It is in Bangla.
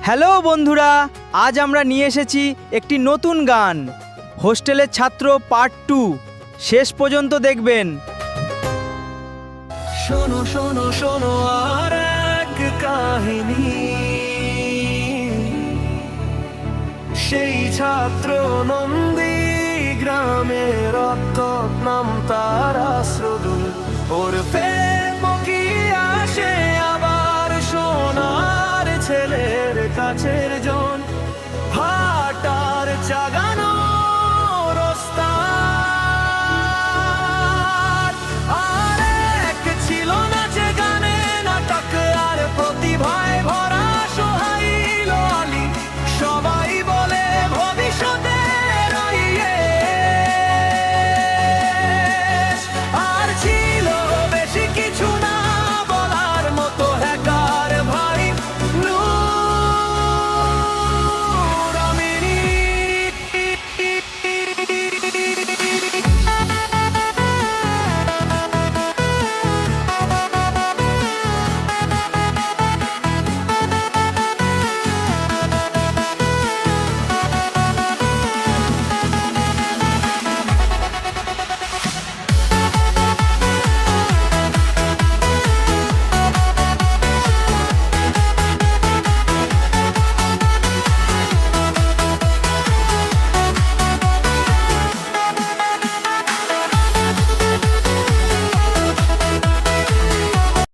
হ্যালো বন্ধুরা, আজ আমরা নিয়ে এসেছি একটি নতুন গান, হোস্টেলের ছাত্র পার্ট 2। শেষ পর্যন্ত দেখবেন। শোনো শোনো শোনো আর এক কাহিনী, সেই ছাত্র নন্দী গ্রামের অর্থক নাম তার আশ্রদুল। ওর প্রেম কি আসে আবার সোনার ছেলের কাছের জন, হাটার জাগা